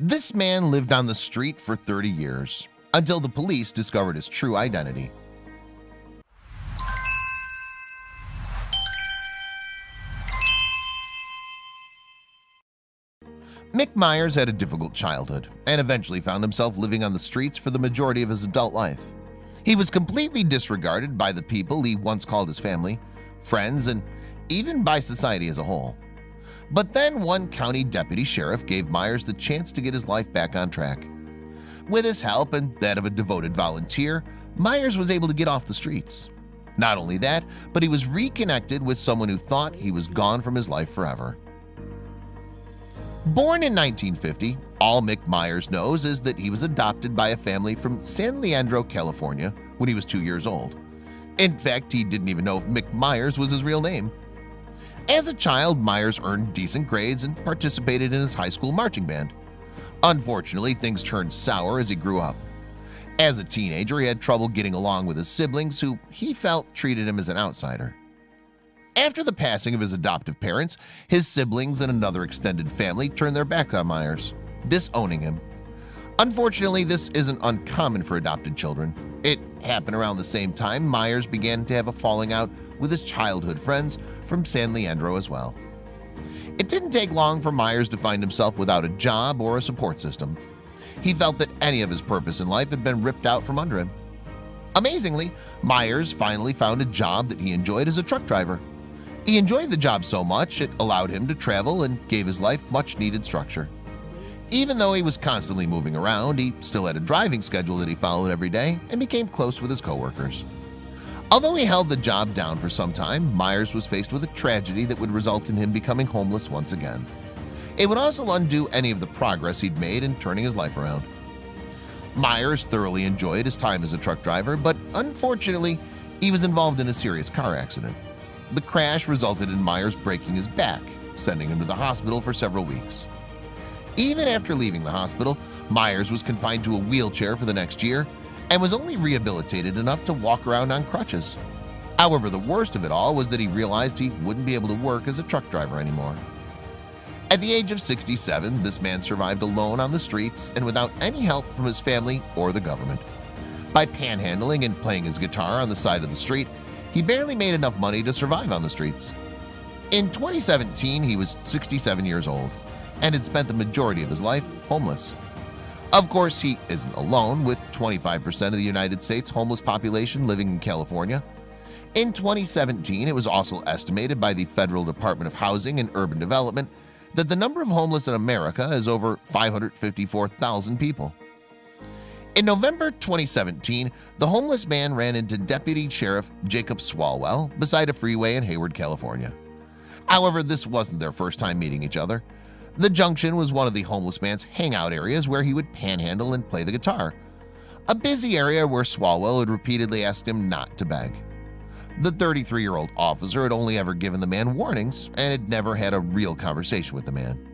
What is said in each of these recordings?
This man lived on the street for 30 years until the police discovered his true identity. Mick Myers had a difficult childhood and eventually found himself living on the streets for the majority of his adult life. He was completely disregarded by the people he once called his family, friends, and even by society as a whole. But then one county deputy sheriff gave Myers the chance to get his life back on track. With his help and that of a devoted volunteer, Myers was able to get off the streets. Not only that, but he was reconnected with someone who thought he was gone from his life forever. Born in 1950, all Mick Myers knows is that he was adopted by a family from San Leandro, California when he was 2 years old. In fact, he didn't even know if Mick Myers was his real name. As a child, Myers earned decent grades and participated in his high school marching band. Unfortunately, things turned sour as he grew up. As a teenager, he had trouble getting along with his siblings, who he felt treated him as an outsider. After the passing of his adoptive parents, his siblings and another extended family turned their back on Myers, disowning him. Unfortunately, this isn't uncommon for adopted children. It happened around the same time Myers began to have a falling out with his childhood friends from San Leandro as well. It didn't take long for Myers to find himself without a job or a support system. He felt that any of his purpose in life had been ripped out from under him. Amazingly, Myers finally found a job that he enjoyed as a truck driver. He enjoyed the job so much it allowed him to travel and gave his life much-needed structure. Even though he was constantly moving around, he still had a driving schedule that he followed every day and became close with his coworkers. Although he held the job down for some time, Myers was faced with a tragedy that would result in him becoming homeless once again. It would also undo any of the progress he'd made in turning his life around. Myers thoroughly enjoyed his time as a truck driver, but unfortunately, he was involved in a serious car accident. The crash resulted in Myers breaking his back, sending him to the hospital for several weeks. Even after leaving the hospital, Myers was confined to a wheelchair for the next year and was only rehabilitated enough to walk around on crutches. However, the worst of it all was that he realized he wouldn't be able to work as a truck driver anymore. At the age of 67, this man survived alone on the streets and without any help from his family or the government. By panhandling and playing his guitar on the side of the street, he barely made enough money to survive on the streets. In 2017, he was 67 years old and had spent the majority of his life homeless. Of course, he isn't alone, with 25% of the United States homeless population living in California. In 2017, it was also estimated by the Federal Department of Housing and Urban Development that the number of homeless in America is over 554,000 people. In November 2017, the homeless man ran into Deputy Sheriff Jacob Swalwell beside a freeway in Hayward, California. However, this wasn't their first time meeting each other. The junction was one of the homeless man's hangout areas where he would panhandle and play the guitar, a busy area where Swalwell had repeatedly asked him not to beg. The 33-year-old officer had only ever given the man warnings and had never had a real conversation with the man.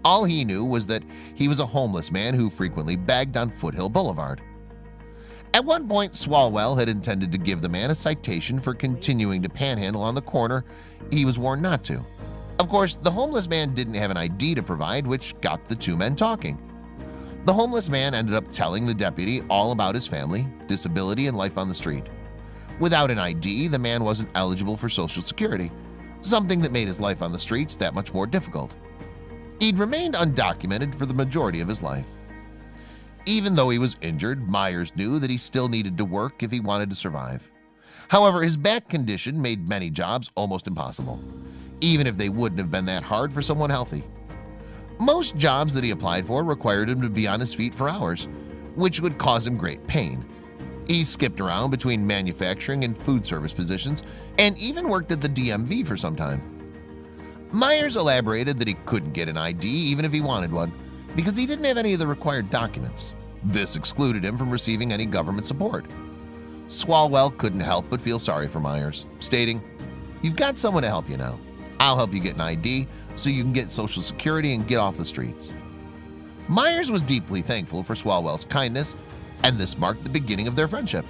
All he knew was that he was a homeless man who frequently begged on Foothill Boulevard. At one point, Swalwell had intended to give the man a citation for continuing to panhandle on the corner. He was warned not to. Of course, the homeless man didn't have an ID to provide, which got the two men talking. The homeless man ended up telling the deputy all about his family, disability, and life on the street. Without an ID, the man wasn't eligible for Social Security, something that made his life on the streets that much more difficult. He'd remained undocumented for the majority of his life. Even though he was injured, Myers knew that he still needed to work if he wanted to survive. However, his back condition made many jobs almost impossible, even if they wouldn't have been that hard for someone healthy. Most jobs that he applied for required him to be on his feet for hours, which would cause him great pain. He skipped around between manufacturing and food service positions and even worked at the DMV for some time. Myers elaborated that he couldn't get an ID even if he wanted one because he didn't have any of the required documents. This excluded him from receiving any government support. Swalwell couldn't help but feel sorry for Myers, stating, "You've got someone to help you now. I'll help you get an ID so you can get Social Security and get off the streets." Myers was deeply thankful for Swalwell's kindness, and this marked the beginning of their friendship.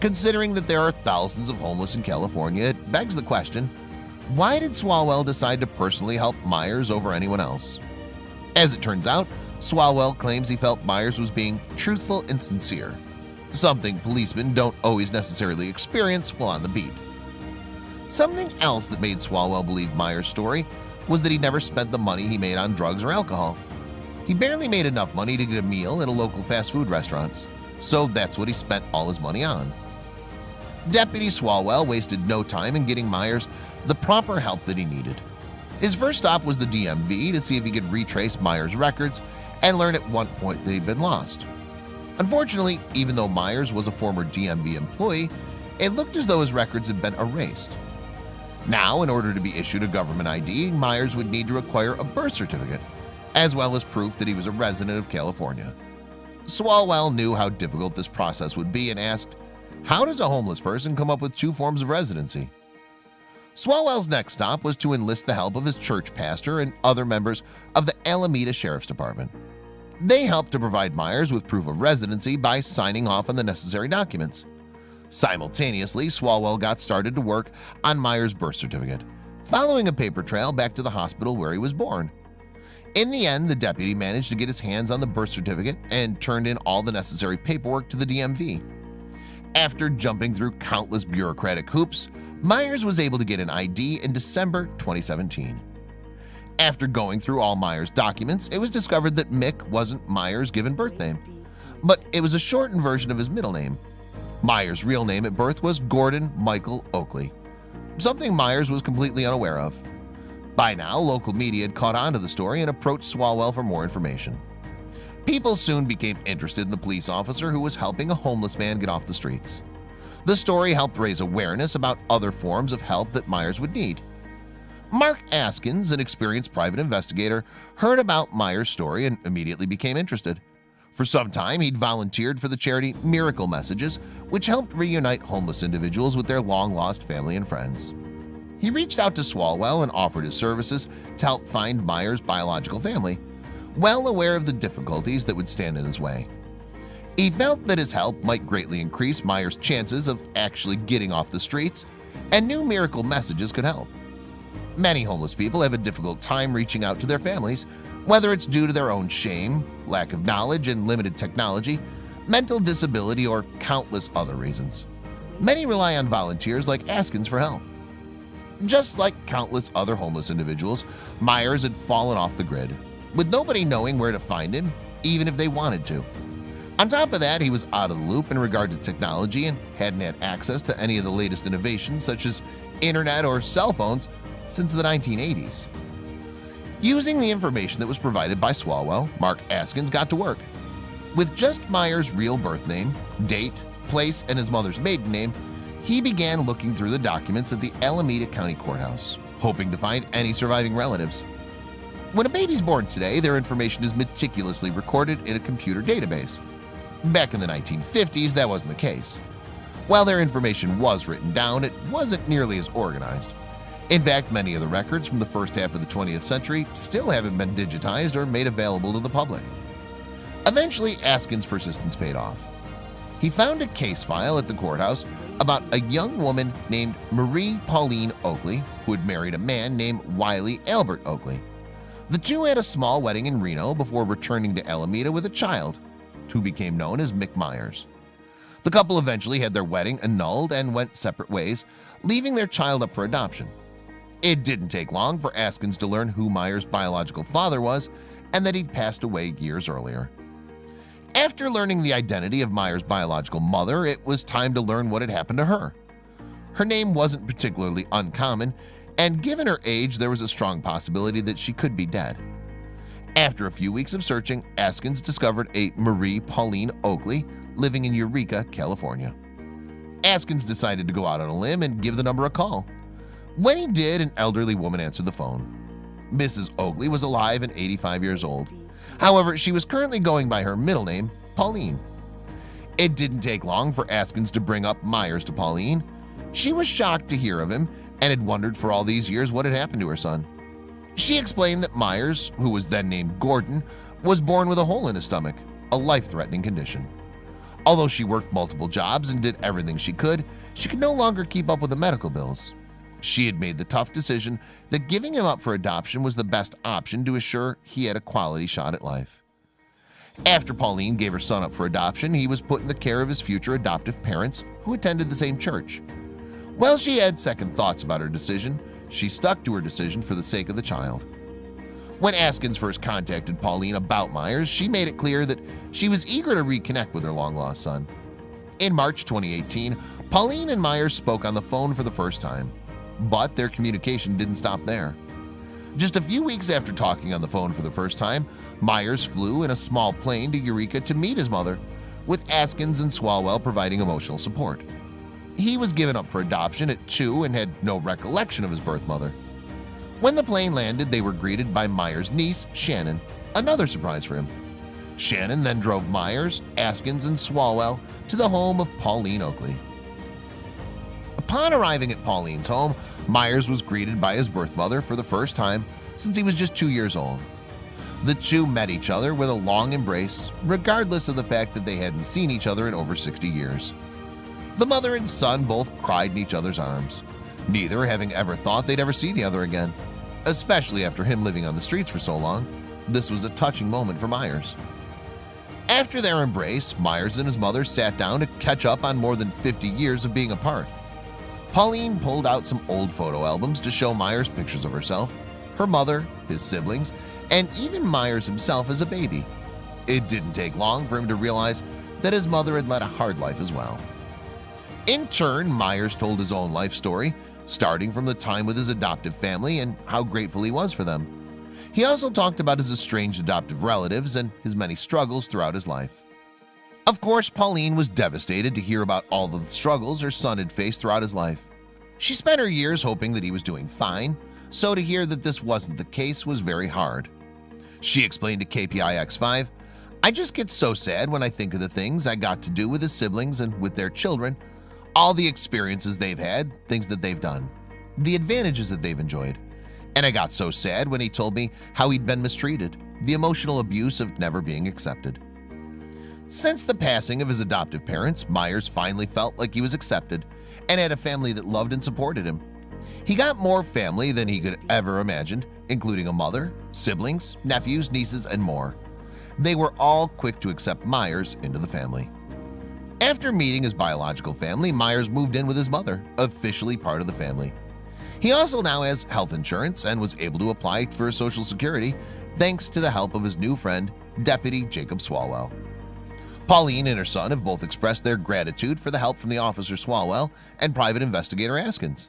Considering that there are thousands of homeless in California, it begs the question, why did Swalwell decide to personally help Myers over anyone else? As it turns out, Swalwell claims he felt Myers was being truthful and sincere, something policemen don't always necessarily experience while on the beat. Something else that made Swalwell believe Myers' story was that he never spent the money he made on drugs or alcohol. He barely made enough money to get a meal at a local fast food restaurants, so that's what he spent all his money on. Deputy Swalwell wasted no time in getting Myers the proper help that he needed. His first stop was the DMV to see if he could retrace Myers' records and learn at what point that he'd been lost. Unfortunately, even though Myers was a former DMV employee, it looked as though his records had been erased. Now, in order to be issued a government ID, Myers would need to acquire a birth certificate, as well as proof that he was a resident of California. Swalwell knew how difficult this process would be and asked, "How does a homeless person come up with two forms of residency?" Swalwell's next stop was to enlist the help of his church pastor and other members of the Alameda Sheriff's Department. They helped to provide Myers with proof of residency by signing off on the necessary documents. Simultaneously, Swalwell got started to work on Myers' birth certificate, following a paper trail back to the hospital where he was born. In the end, the deputy managed to get his hands on the birth certificate and turned in all the necessary paperwork to the DMV. After jumping through countless bureaucratic hoops, Myers was able to get an ID in December 2017. After going through all Myers' documents, it was discovered that Mick wasn't Myers' given birth name, but it was a shortened version of his middle name. Myers' real name at birth was Gordon Michael Oakley, something Myers was completely unaware of. By now, local media had caught on to the story and approached Swalwell for more information. People soon became interested in the police officer who was helping a homeless man get off the streets. The story helped raise awareness about other forms of help that Myers would need. Mark Askins, an experienced private investigator, heard about Myers' story and immediately became interested. For some time, he'd volunteered for the charity Miracle Messages, which helped reunite homeless individuals with their long-lost family and friends. He reached out to Swalwell and offered his services to help find Myers' biological family, well aware of the difficulties that would stand in his way. He felt that his help might greatly increase Myers' chances of actually getting off the streets, and knew Miracle Messages could help. Many homeless people have a difficult time reaching out to their families, whether it's due to their own shame, lack of knowledge and limited technology, mental disability, or countless other reasons. Many rely on volunteers like Askins for help. Just like countless other homeless individuals, Myers had fallen off the grid, with nobody knowing where to find him, even if they wanted to. On top of that, he was out of the loop in regard to technology and hadn't had access to any of the latest innovations such as internet or cell phones since the 1980s. Using the information that was provided by Swalwell, Mark Askins got to work. With just Myers' real birth name, date, place, and his mother's maiden name, he began looking through the documents at the Alameda County Courthouse, hoping to find any surviving relatives. When a baby's born today, their information is meticulously recorded in a computer database. Back in the 1950s, that wasn't the case. While their information was written down, it wasn't nearly as organized. In fact, many of the records from the first half of the 20th century still haven't been digitized or made available to the public. Eventually, Askins' persistence paid off. He found a case file at the courthouse about a young woman named Marie Pauline Oakley who had married a man named Wiley Albert Oakley. The two had a small wedding in Reno before returning to Alameda with a child, who became known as Mick Myers. The couple eventually had their wedding annulled and went separate ways, leaving their child up for adoption. It didn't take long for Askins to learn who Myers' biological father was and that he'd passed away years earlier. After learning the identity of Myers' biological mother, it was time to learn what had happened to her. Her name wasn't particularly uncommon, and given her age, there was a strong possibility that she could be dead. After a few weeks of searching, Askins discovered a Marie Pauline Oakley living in Eureka, California. Askins decided to go out on a limb and give the number a call. When he did, an elderly woman answered the phone. Mrs. Oakley was alive and 85 years old. However, she was currently going by her middle name, Pauline. It didn't take long for Askins to bring up Myers to Pauline. She was shocked to hear of him and had wondered for all these years what had happened to her son. She explained that Myers, who was then named Gordon, was born with a hole in his stomach, a life-threatening condition. Although she worked multiple jobs and did everything she could no longer keep up with the medical bills. She had made the tough decision that giving him up for adoption was the best option to assure he had a quality shot at life. After Pauline gave her son up for adoption, he was put in the care of his future adoptive parents who attended the same church. While she had second thoughts about her decision, she stuck to her decision for the sake of the child. When Askins first contacted Pauline about Myers, she made it clear that she was eager to reconnect with her long-lost son. In March 2018, Pauline and Myers spoke on the phone for the first time, but their communication didn't stop there. Just a few weeks after talking on the phone for the first time, Myers flew in a small plane to Eureka to meet his mother, with Askins and Swalwell providing emotional support. He was given up for adoption at 2 and had no recollection of his birth mother. When the plane landed, they were greeted by Myers' niece, Shannon, another surprise for him. Shannon then drove Myers, Askins, and Swalwell to the home of Pauline Oakley. Upon arriving at Pauline's home, Myers was greeted by his birth mother for the first time since he was just 2 years old. The two met each other with a long embrace, regardless of the fact that they hadn't seen each other in over 60 years. The mother and son both cried in each other's arms, neither having ever thought they'd ever see the other again, especially after him living on the streets for so long. This was a touching moment for Myers. After their embrace, Myers and his mother sat down to catch up on more than 50 years of being apart. Pauline pulled out some old photo albums to show Myers pictures of herself, her mother, his siblings, and even Myers himself as a baby. It didn't take long for him to realize that his mother had led a hard life as well. In turn, Myers told his own life story, starting from the time with his adoptive family and how grateful he was for them. He also talked about his estranged adoptive relatives and his many struggles throughout his life. Of course, Pauline was devastated to hear about all of the struggles her son had faced throughout his life. She spent her years hoping that he was doing fine, so to hear that this wasn't the case was very hard. She explained to KPIX5, "I just get so sad when I think of the things I got to do with his siblings and with their children, all the experiences they've had, things that they've done, the advantages that they've enjoyed. And I got so sad when he told me how he'd been mistreated, the emotional abuse of never being accepted." Since the passing of his adoptive parents, Myers finally felt like he was accepted and had a family that loved and supported him. He got more family than he could ever imagine, including a mother, siblings, nephews, nieces, and more. They were all quick to accept Myers into the family. After meeting his biological family, Myers moved in with his mother, officially part of the family. He also now has health insurance and was able to apply for Social Security thanks to the help of his new friend, Deputy Jacob Swalwell. Pauline and her son have both expressed their gratitude for the help from the officer Swalwell and private investigator Askins.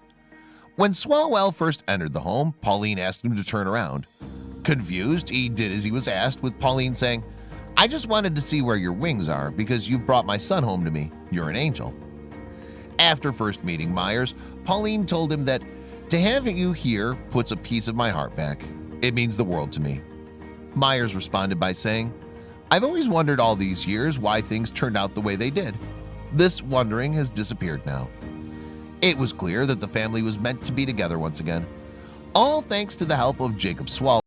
When Swalwell first entered the home, Pauline asked him to turn around. Confused, he did as he was asked, with Pauline saying, "I just wanted to see where your wings are because you've brought my son home to me. You're an angel." After first meeting Myers, Pauline told him that, "To have you here puts a piece of my heart back. It means the world to me." Myers responded by saying, "I've always wondered all these years why things turned out the way they did. This wondering has disappeared now." It was clear that the family was meant to be together once again, all thanks to the help of Jacob Swalwell.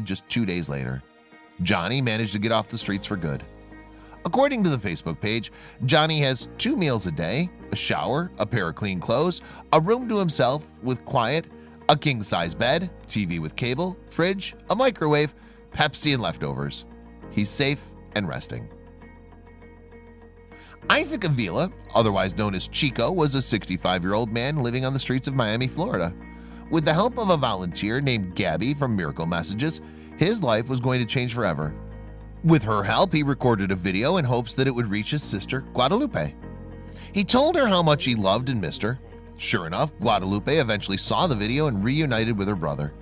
Just 2 days later, Johnny managed to get off the streets for good. According to the Facebook page, Johnny has 2 meals a day, a shower, a pair of clean clothes, a room to himself with quiet, a king-size bed, TV with cable, fridge, a microwave, Pepsi, and leftovers. He's safe and resting. Isaac Avila, otherwise known as Chico, was a 65-year-old man living on the streets of Miami, Florida. With the help of a volunteer named Gabby from Miracle Messages, his life was going to change forever. With her help, he recorded a video in hopes that it would reach his sister, Guadalupe. He told her how much he loved and missed her. Sure enough, Guadalupe eventually saw the video and reunited with her brother.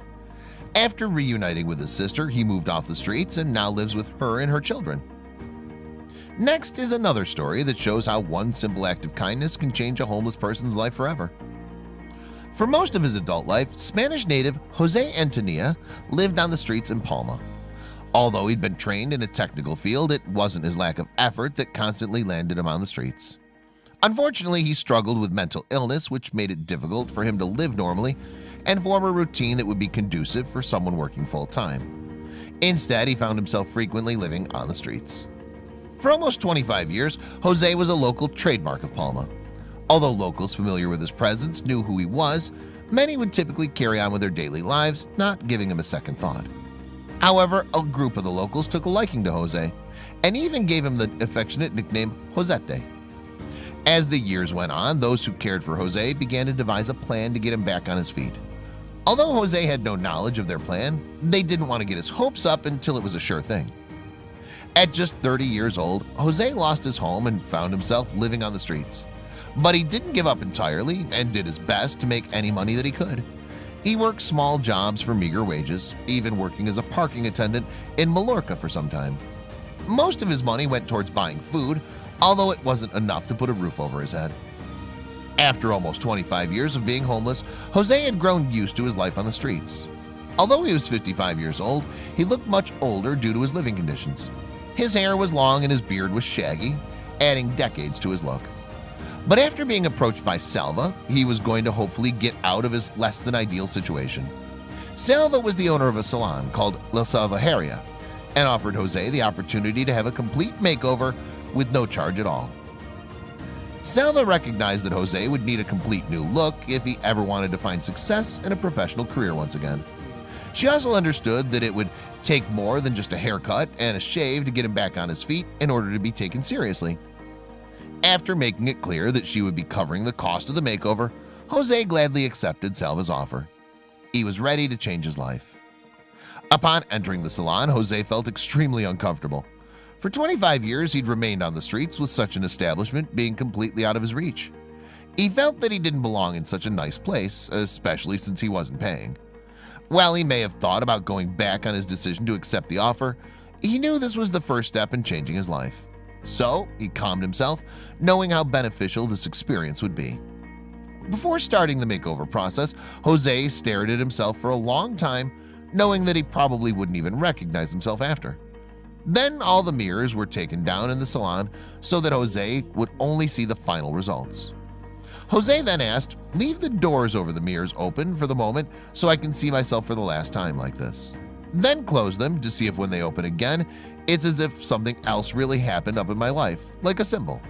After reuniting with his sister, he moved off the streets and now lives with her and her children. Next is another story that shows how one simple act of kindness can change a homeless person's life forever. For most of his adult life, Spanish native Jose Antonia lived on the streets in Palma. Although he'd been trained in a technical field, it wasn't his lack of effort that constantly landed him on the streets. Unfortunately, he struggled with mental illness, which made it difficult for him to live normally and form a routine that would be conducive for someone working full-time. Instead, he found himself frequently living on the streets. For almost 25 years, Jose was a local trademark of Palma. Although locals familiar with his presence knew who he was, many would typically carry on with their daily lives, not giving him a second thought. However, a group of the locals took a liking to Jose and even gave him the affectionate nickname Josete. As the years went on, those who cared for Jose began to devise a plan to get him back on his feet. Although Jose had no knowledge of their plan, they didn't want to get his hopes up until it was a sure thing. At just 30 years old, Jose lost his home and found himself living on the streets. But he didn't give up entirely and did his best to make any money that he could. He worked small jobs for meager wages, even working as a parking attendant in Mallorca for some time. Most of his money went towards buying food, although it wasn't enough to put a roof over his head. After almost 25 years of being homeless, Jose had grown used to his life on the streets. Although he was 55 years old, he looked much older due to his living conditions. His hair was long and his beard was shaggy, adding decades to his look. But after being approached by Salva, he was going to hopefully get out of his less-than-ideal situation. Salva was the owner of a salon called La Salvajeria and offered Jose the opportunity to have a complete makeover with no charge at all. Salva recognized that Jose would need a complete new look if he ever wanted to find success in a professional career once again. She also understood that it would take more than just a haircut and a shave to get him back on his feet in order to be taken seriously. After making it clear that she would be covering the cost of the makeover, Jose gladly accepted Salva's offer. He was ready to change his life. Upon entering the salon, Jose felt extremely uncomfortable. For 25 years, he'd remained on the streets with such an establishment being completely out of his reach. He felt that he didn't belong in such a nice place, especially since he wasn't paying. While he may have thought about going back on his decision to accept the offer, he knew this was the first step in changing his life. So he calmed himself, knowing how beneficial this experience would be. Before starting the makeover process, Jose stared at himself for a long time, knowing that he probably wouldn't even recognize himself after. Then all the mirrors were taken down in the salon so that Jose would only see the final results. Jose then asked, "Leave the doors over the mirrors open for the moment so I can see myself for the last time like this. Then close them to see if when they open again, it's as if something else really happened up in my life, like a symbol."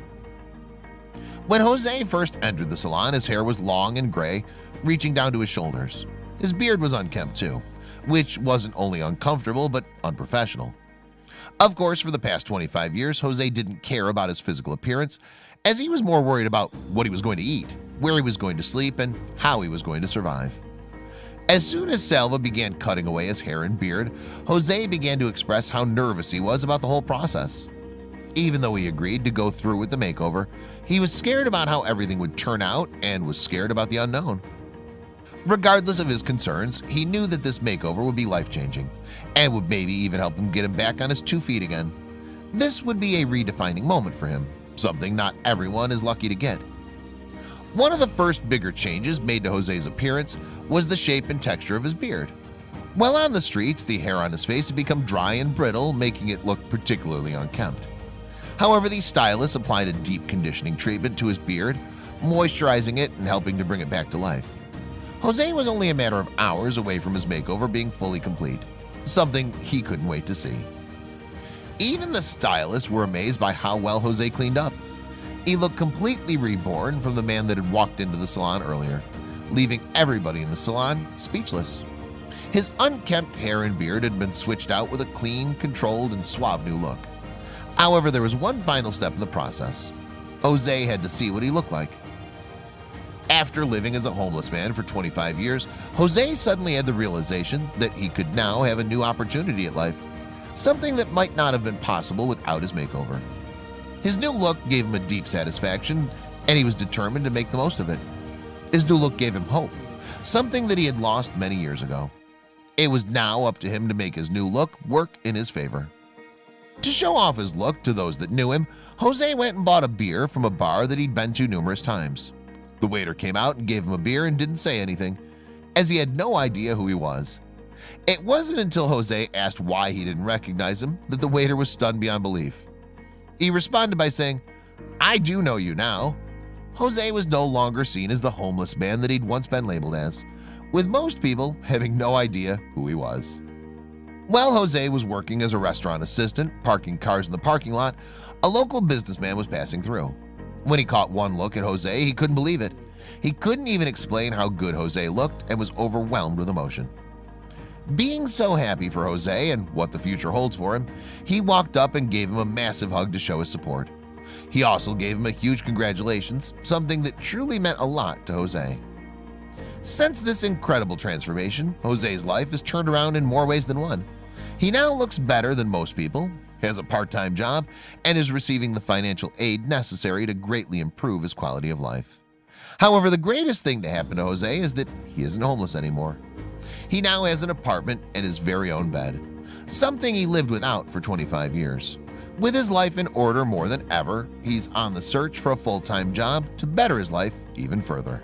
When Jose first entered the salon, his hair was long and gray, reaching down to his shoulders. His beard was unkempt too, which wasn't only uncomfortable but unprofessional. Of course, for the past 25 years, Jose didn't care about his physical appearance, as he was more worried about what he was going to eat, where he was going to sleep, and how he was going to survive. As soon as Salva began cutting away his hair and beard, Jose began to express how nervous he was about the whole process. Even though he agreed to go through with the makeover, he was scared about how everything would turn out and was scared about the unknown. Regardless of his concerns, he knew that this makeover would be life-changing and would maybe even help him back on his 2 feet again. This would be a redefining moment for him, something not everyone is lucky to get. One of the first bigger changes made to Jose's appearance was the shape and texture of his beard. While on the streets, the hair on his face had become dry and brittle, making it look particularly unkempt. However, the stylist applied a deep conditioning treatment to his beard, moisturizing it and helping to bring it back to life. Jose was only a matter of hours away from his makeover being fully complete, something he couldn't wait to see. Even the stylists were amazed by how well Jose cleaned up. He looked completely reborn from the man that had walked into the salon earlier, leaving everybody in the salon speechless. His unkempt hair and beard had been switched out with a clean, controlled, and suave new look. However, there was one final step in the process. Jose had to see what he looked like. After living as a homeless man for 25 years, Jose suddenly had the realization that he could now have a new opportunity at life, something that might not have been possible without his makeover. His new look gave him a deep satisfaction, and he was determined to make the most of it. His new look gave him hope, something that he had lost many years ago. It was now up to him to make his new look work in his favor. To show off his look to those that knew him, Jose went and bought a beer from a bar that he'd been to numerous times. The waiter came out and gave him a beer and didn't say anything, as he had no idea who he was. It wasn't until Jose asked why he didn't recognize him that the waiter was stunned beyond belief. He responded by saying, "I do know you now." Jose was no longer seen as the homeless man that he'd once been labeled as, with most people having no idea who he was. While Jose was working as a restaurant assistant, parking cars in the parking lot, a local businessman was passing through. When he caught one look at Jose, he couldn't believe it. He couldn't even explain how good Jose looked and was overwhelmed with emotion. Being so happy for Jose and what the future holds for him, he walked up and gave him a massive hug to show his support. He also gave him a huge congratulations, something that truly meant a lot to Jose. Since this incredible transformation, Jose's life has turned around in more ways than one. He now looks better than most people, has a part-time job, and is receiving the financial aid necessary to greatly improve his quality of life. However, the greatest thing to happen to Jose is that he isn't homeless anymore. He now has an apartment and his very own bed, something he lived without for 25 years. With his life in order more than ever, he's on the search for a full-time job to better his life even further.